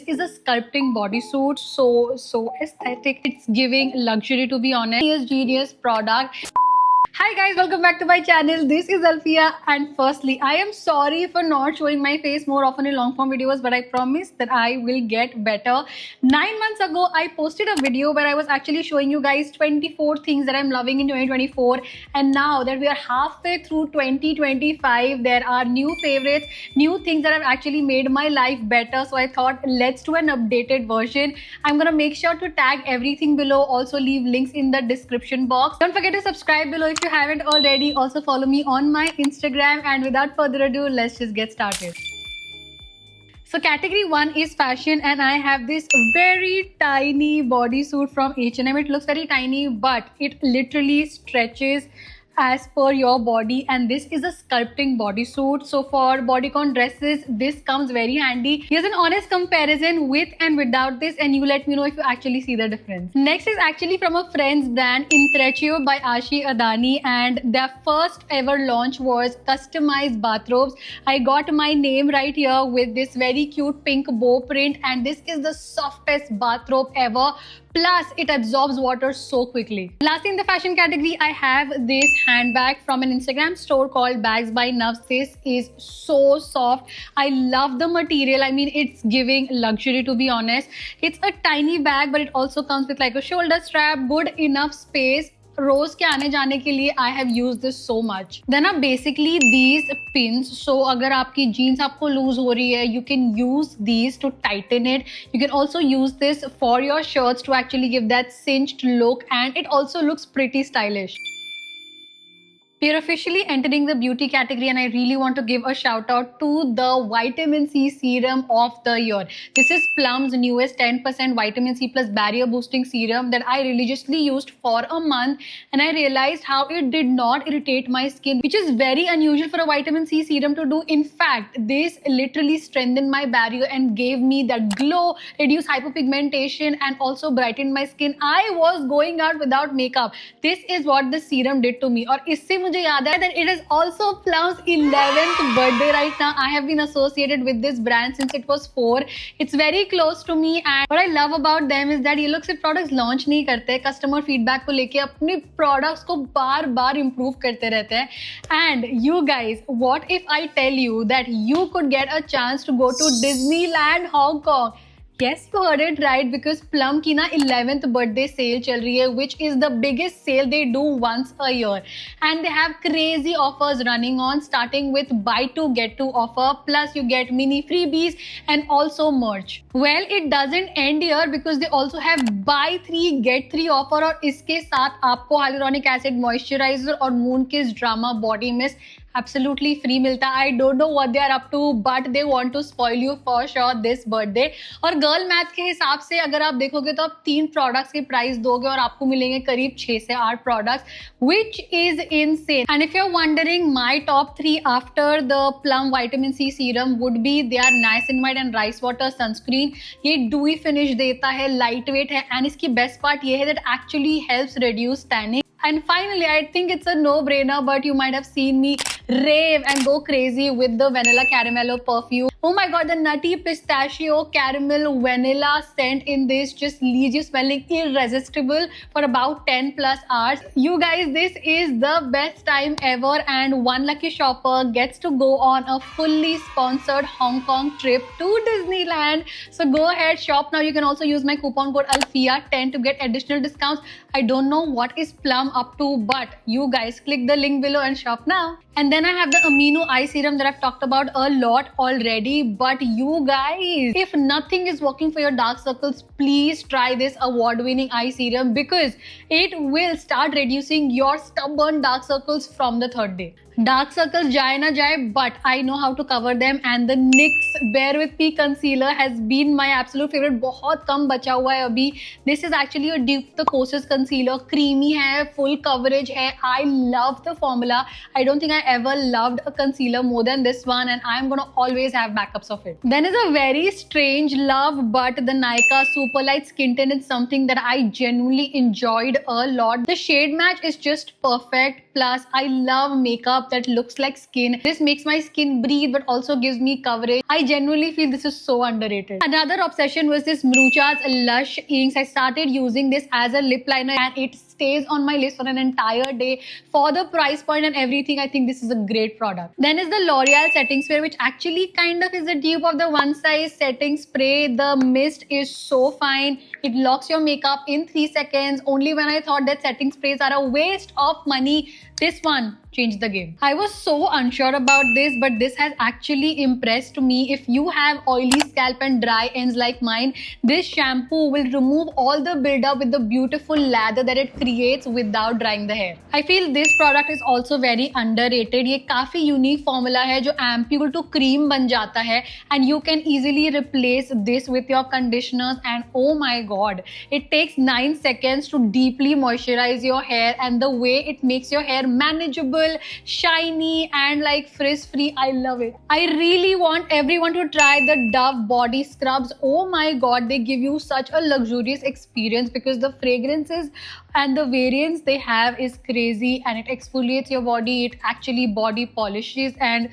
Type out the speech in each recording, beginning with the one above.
Is a sculpting bodysuit, so aesthetic. It's giving luxury, to be honest. Genius product. Hi guys, welcome back to my channel. This is Alfia, and firstly, I am sorry for not showing my face more often in long form videos, but I promise that I will get better. 9 months ago, I posted a video where I was actually showing you guys 24 things that I'm loving in 2024, and now that we are halfway through 2025, there are new favorites, new things that have actually made my life better. So I thought, let's do an updated version. I'm gonna make sure to tag everything below, also leave links in the description box. Don't forget to subscribe below if you haven't already. Also follow me on my Instagram, and without further ado, let's just get started. So category 1 is fashion, and I have this very tiny bodysuit from H&M. It looks very tiny, but it literally stretches as per your body, and this is a sculpting bodysuit. So for bodycon dresses, this comes very handy. Here's an honest comparison with and without this, and you let me know if you actually see the difference. Next is actually from a friend's brand, Intreccio by Ashi Adani, and their first ever launch was customized bathrobes. I got my name right here with this very cute pink bow print, and this is the softest bathrobe ever. Plus, it absorbs water so quickly. Lastly, in the fashion category, I have this handbag from an Instagram store called Bags by Navs. This is so soft. I love the material. I mean, it's giving luxury, to be honest. It's a tiny bag, but it also comes with like a shoulder strap, good enough space. रोज के आने जाने के लिए I have used this so much. Then are basically these pins. So अगर आपकी jeans आपको lose हो रही है, you can use these to tighten it. You can also use this for your shirts to actually give that cinched look, and it also looks pretty stylish. We are officially entering the beauty category, and I really want to give a shout out to the vitamin C serum of the year. This is Plum's newest 10% vitamin C plus barrier boosting serum that I religiously used for a month, and I realized how it did not irritate my skin, which is very unusual for a vitamin C serum to do. In fact, this literally strengthened my barrier and gave me that glow, reduced hyperpigmentation, and also brightened my skin. I was going out without makeup. This is what the serum did to me. और इससे मुझे याद है that it is also Plum's 11th birthday right now. I have been associated with this brand since it was 4. It's very close to me, and what I love about them is that ये लोग सिर्फ products launch नहीं करते, customer feedback को लेके अपने products को बार-बार improve करते रहते हैं. And you guys, what if I tell you that you could get a chance to go to Disneyland Hong Kong? Yes, you heard it right, because Plum की ना 11th birthday sale चल रही है, which is the biggest sale they do once a year, and they have crazy offers running on, starting with buy 2 get 2 offer, plus you get mini freebies and also merch. Well, it doesn't end here, because they also have buy 3 get 3 offer, और इसके साथ आपको hyaluronic acid moisturizer और Moonkiss Drama body mist absolutely free मिलता है. I don't know what they are up to, but they want to spoil you for sure this birthday. और girl math के हिसाब से अगर आप देखोगे तो आप 3 प्रोडक्ट्स के प्राइस दोगे और आपको मिलेंगे करीब 6 से 8 products, which is insane. And if you're wondering, my top 3 after the Plum vitamin C serum would be their niacinamide and rice water sunscreen. ये dewy finish देता है, lightweight है, and इसकी best part ये है that actually helps reduce tanning. And finally, I think it's a no-brainer, but you might have seen me rave and go crazy with the vanilla caramello perfume. Oh my god, the nutty pistachio caramel vanilla scent in this just leaves you smelling irresistible for about 10 plus hours. You guys, this is the best time ever, and one lucky shopper gets to go on a fully sponsored Hong Kong trip to Disneyland. So go ahead, shop now. You can also use my coupon code ALFIA10 to get additional discounts. I don't know what is Plum up to, but you guys click the link below and shop now. And then I have the Amino Eye Serum that I've talked about a lot already. But you guys, if nothing is working for your dark circles, please try this award-winning eye serum, because it will start reducing your stubborn dark circles from the 3rd day. Dark circles जाए ना जाए, but I know how to cover them, and the NYX Bare With Me concealer has been my absolute favorite. बहुत कम बचा हुआ है अभी. This is actually a Duke the Closest concealer. Creamy है, full coverage है. I love the formula. I don't think I ever loved a concealer more than this one, and I'm gonna always have backups of it. Then is a very strange love, but the Nykaa Super Light Skin Tint is something that I genuinely enjoyed a lot. The shade match is just perfect. Plus, I love makeup, makeup that looks like skin. This makes my skin breathe but also gives me coverage. I genuinely feel this is so underrated. Another obsession was this Marucha's Lush inks. I started using this as a lip liner and it stays on my lips for an entire day. For the price point and everything, I think this is a great product. Then is the L'Oreal setting spray, which actually kind of is a dupe of the One Size setting spray. The mist is so fine. It locks your makeup in 3 seconds. Only when I thought that setting sprays are a waste of money, this one changed the game. I was so unsure about this, but this has actually impressed me. If you have oily scalp and dry ends like mine, this shampoo will remove all the buildup with the beautiful lather that it creates without drying the hair. I feel this product is also very underrated. ये काफी unique formula है जो ampule to cream बन जाता है, and you can easily replace this with your conditioners. And oh my god, it takes 9 seconds to deeply moisturize your hair, and the way it makes your hair manageable, shiny and like frizz free. I love it. I really want everyone to try the Dove body scrubs. Oh my god, they give you such a luxurious experience because the fragrances and the variants they have is crazy, and it exfoliates your body. It actually body polishes, and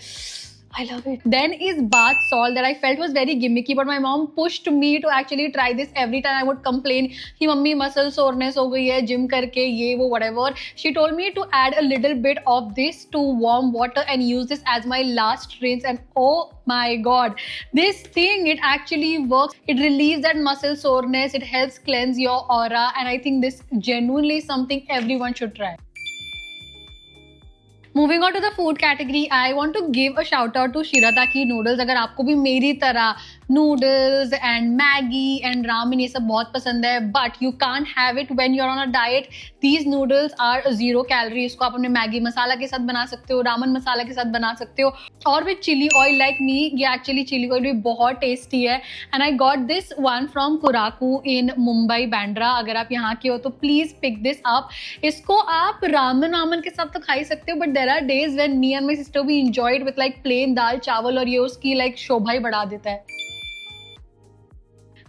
I love it. Then is bath salt that I felt was very gimmicky, but my mom pushed me to actually try this. Every time I would complain कि mummy muscle soreness हो गई है gym करके ये वो whatever. She told me to add a little bit of this to warm water and use this as my last rinse, and oh my god, this thing, it actually works. It relieves that muscle soreness. It helps cleanse your aura, and I think this genuinely is something everyone should try. Moving on to the food category, I want to give a shout out to Shirataki noodles. अगर आपको भी मेरी तरह noodles and Maggi and ramen ये सब बहुत पसंद है, but you can't have it when you're on a diet. These noodles are 0 calorie. इसको आप अपने मैगी मसाला के साथ बना सकते हो, रामन मसाला के साथ बना सकते हो, और with chilli oil like me. ये एक्चुअली चिली ऑयल भी बहुत टेस्टी है, and I got this one from Kuraku in Mumbai, Bandra. अगर आप यहाँ के हो तो please pick this up. इसको आप रामन के साथ तो खा ही सकते हो, but there are days when me and my sister we enjoy it with like plain दाल चावल, और ये उसकी like शोभा ही बढ़ा देता है.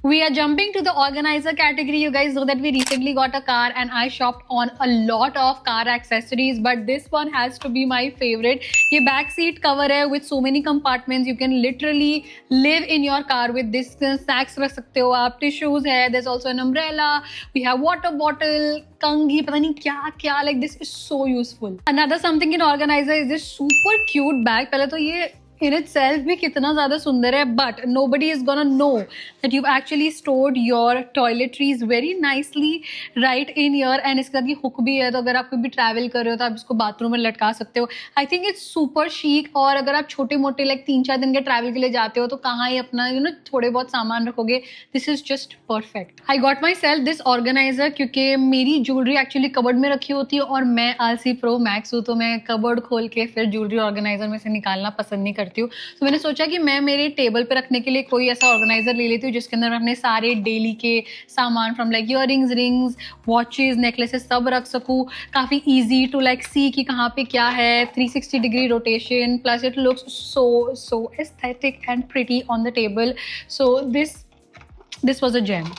We are jumping to the organizer category. You guys know that we recently got a car and I shopped on a lot of car accessories, but this one has to be my favorite. ये back seat cover है with so many compartments. You can literally live in your car with this. Snacks रख सकते हो आप, tissues है, there's also an umbrella, we have water bottle, कंघी, पता नहीं क्या क्या, like this is so useful. Another something in organizer is this super cute bag. पहले तो ये in itself भी कितना ज़्यादा सुंदर है, but nobody is gonna know that you've actually stored your toiletries very nicely right in here, and इसके साथ ये हुक भी है, तो अगर आप कभी ट्रैवल कर रहे हो तो आप इसको बाथरूम में लटका सकते हो. I think it's super chic, और अगर आप छोटे मोटे लाइक 3-4 दिन के ट्रैवल के लिए जाते हो तो कहाँ ही अपना थोड़े बहुत सामान रखोगे. This is just perfect. I got my self this organiser क्योंकि मेरी ज्वेलरी एक्चुअली कबर्ड में रखी होती है, और मैं आलसी प्रो मैक्स हूँ, तो मैं कबर्ड खोल के फिर ज्वेलरी ऑर्गेनाइजर में से निकालना पसंद नहीं करती हूँ. तो मैंने सोचा कि मैं मेरे टेबल पे रखने के लिए कोई ऐसा ऑर्गेनाइजर ले लेती हूँ जिसके अंदर मैं अपने सारे डेली के सामान from like earrings, rings, watches, necklaces सब रख सकूँ. काफ़ी ईजी टू लाइक सी कि कहाँ पे क्या है. 360 degree rotation, plus it looks so aesthetic and pretty on the table. So this was a gem.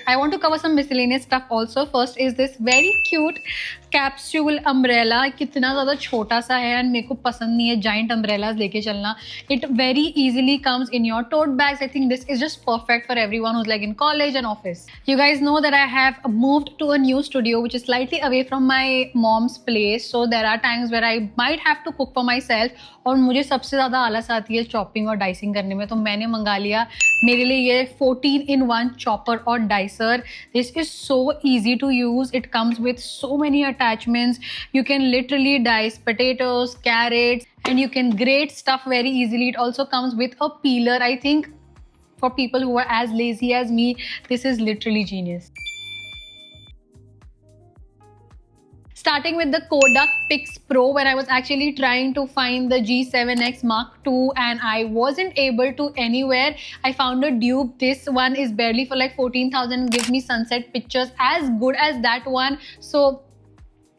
I want to cover some miscellaneous stuff also. First is this very cute capsule umbrella. कितना ज़्यादा छोटा सा है and मेरे को पसंद नहीं है जाइंट अम्ब्रेलाज लेके चलना. It very easily comes in your tote bags. I think this is just perfect for everyone who's like in college and office. You guys know that I have moved to a new studio which is slightly away from my mom's place, so there are times where I might have to cook for myself. और मुझे सबसे ज़्यादा आलस आती है chopping और dicing करने में, तो मैंने मंगा लिया मेरे लिए ये 14-in-1 चॉपर और dicer. This is so easy to use. It comes with so many attachments. You can literally dice potatoes, carrots, and you can grate stuff very easily. It also comes with a peeler. I think for people who are as lazy as me, this is literally genius. Starting with the Kodak Pix Pro, when I was actually trying to find the G7X Mark II and I wasn't able to anywhere. I found a dupe. This one is barely for like 14,000, gives me sunset pictures as good as that one. So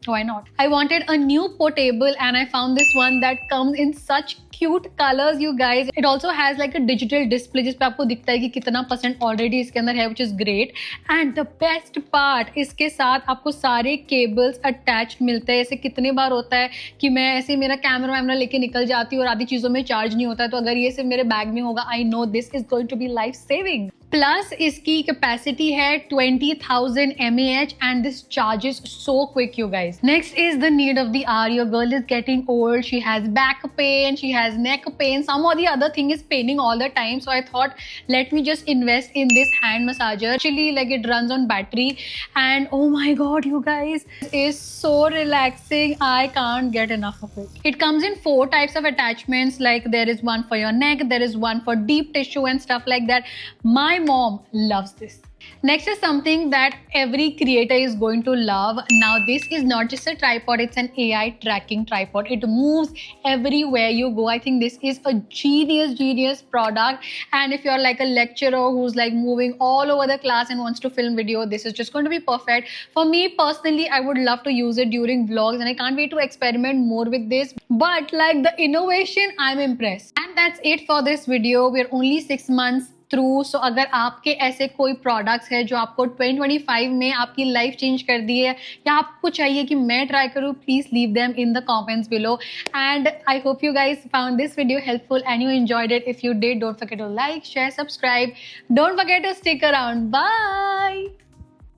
Why not? I wanted a new portable and I found this one that comes in such cute colors, you guys. It also has like a digital display जिस पे आपको दिखता है कि कितना percent already इसके अंदर है, which is great. And the best part, इसके साथ आपको सारे केबल्स अटैच्ड मिलते हैं. ऐसे कितने बार होता है कि मैं ऐसे मेरा कैमरा वैमरा लेके निकल जाती हूँ और आधी चीज़ों में चार्ज नहीं होता है, तो अगर ये सिर्फ मेरे बैग में होगा, I know this is going to be life saving. Plus इसकी कैपेसिटी है 20,000 mAh and this charges so quick, you guys. Next is the need of the hour. Your girl is getting old. She has back pain, she has neck pain. Some or the other thing is paining all the time. So I thought, let me just invest in this hand massager. Actually, like it runs on battery, and oh my god, you guys, it is so relaxing. I can't get enough of it. It comes in 4 types of attachments. Like there is one for your neck, there is one for deep tissue and stuff like that. My mom loves this. Next is something that every creator is going to love. Now this is not just a tripod, it's an AI tracking tripod. It moves everywhere you go. I think this is a genius product, and if you're like a lecturer who's like moving all over the class and wants to film video, this is just going to be perfect. For me personally, I would love to use it during vlogs and I can't wait to experiment more with this. But like the innovation, I'm impressed. And that's it for this video. We're only 6 months through. So अगर आपके ऐसे कोई products है जो आपको 2025 में आपकी life change कर दी है या आपको चाहिए कि मैं ट्राई करूँ, please leave them in the comments below. And I hope you guys found this video helpful and you enjoyed it. If you did, don't forget to like, share, subscribe. Don't forget to stick around. Bye.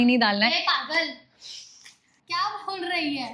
नहीं डालना है. पागल क्या बोल रही है.